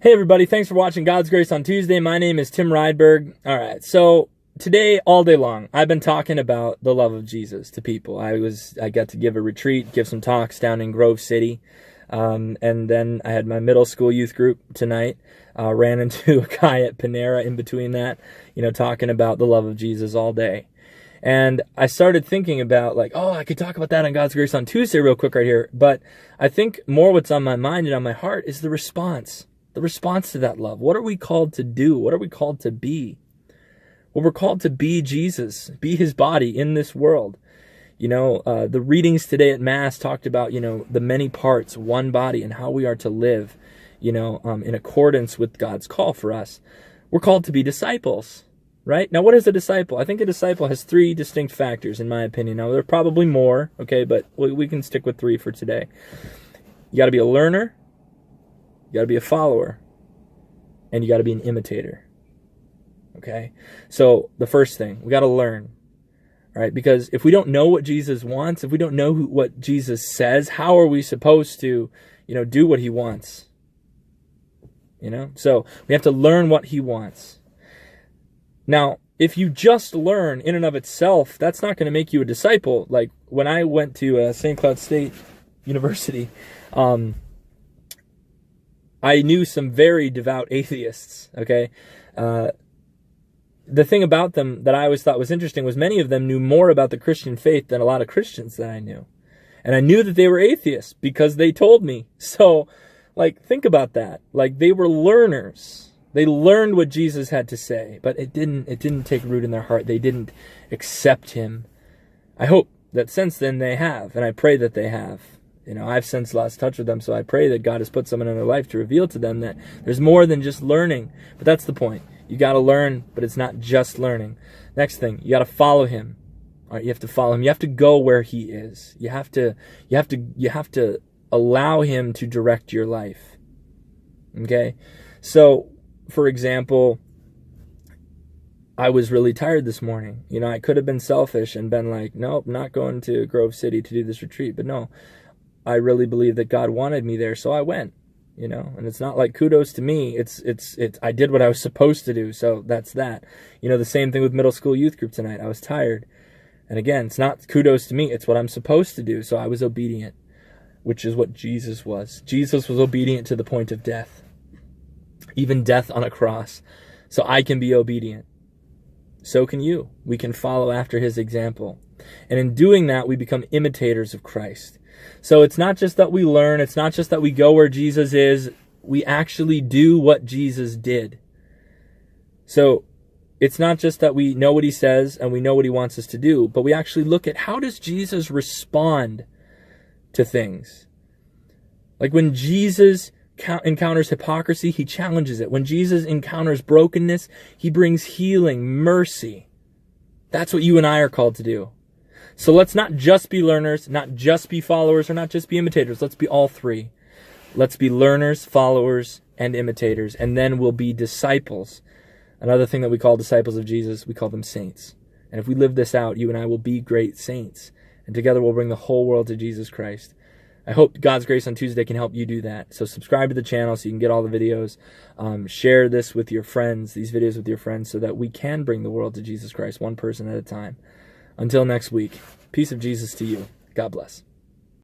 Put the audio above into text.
Hey everybody, thanks for watching God's Grace on Tuesday. My name is Tim Rydberg. All right, so today, all day long, I've been talking about the love of Jesus to people. I got to give a retreat, give some talks down in Grove City, and then I had my middle school youth group tonight. Ran into a guy at Panera in between that, talking about the love of Jesus all day. And I started thinking about I could talk about that on God's Grace on Tuesday real quick right here. But I think more what's on my mind and on my heart is the response. The response to that love. What are we called to do? What are we called to be? Well, we're called to be Jesus, be his body in this world. The readings today at Mass talked about, the many parts, one body, and how we are to live, in accordance with God's call for us. We're called to be disciples, right? Now, what is a disciple? I think a disciple has three distinct factors, in my opinion. Now, there are probably more, okay, but we can stick with three for today. You got to be a learner. You got to be a follower, and you got to be an imitator. Okay? So the first thing, we got to learn, right? Because if we don't know what Jesus wants, if we don't know what Jesus says, how are we supposed to, do what he wants? So we have to learn what he wants. Now, if you just learn in and of itself, that's not going to make you a disciple. Like when I went to St. Cloud State University, I knew some very devout atheists, okay? The thing about them that I always thought was interesting was many of them knew more about the Christian faith than a lot of Christians that I knew. And I knew that they were atheists because they told me. So, think about that. They were learners. They learned what Jesus had to say, but it didn't take root in their heart. They didn't accept him. I hope that since then they have, and I pray that they have. I've since lost touch with them, so I pray that God has put someone in their life to reveal to them that there's more than just learning. But that's the point. You got to learn, but it's not just learning. Next thing, you got to follow him. All right, you have to follow him. You have to go where he is. You have to allow him to direct your life. Okay? So, for example, I was really tired this morning. I could have been selfish and been like, nope, not going to Grove City to do this retreat. But no, I really believe that God wanted me there, so I went, and it's not like kudos to me. I did what I was supposed to do, so that's that. The same thing with middle school youth group tonight. I was tired. And again, it's not kudos to me. It's what I'm supposed to do, so I was obedient, which is what Jesus was. Jesus was obedient to the point of death, even death on a cross. So I can be obedient. So can you. We can follow after his example. And in doing that, we become imitators of Christ. So it's not just that we learn, it's not just that we go where Jesus is, we actually do what Jesus did. So it's not just that we know what he says and we know what he wants us to do, but we actually look at how does Jesus respond to things. Like when Jesus encounters hypocrisy, he challenges it. When Jesus encounters brokenness, he brings healing, mercy. That's what you and I are called to do. So let's not just be learners, not just be followers, or not just be imitators. Let's be all three. Let's be learners, followers, and imitators, and then we'll be disciples. Another thing that we call disciples of Jesus, we call them saints. And if we live this out, you and I will be great saints. And together we'll bring the whole world to Jesus Christ. I hope God's Grace on Tuesday can help you do that. So subscribe to the channel so you can get all the videos. Share this with your friends, these videos with your friends, so that we can bring the world to Jesus Christ, one person at a time. Until next week, peace of Jesus to you. God bless.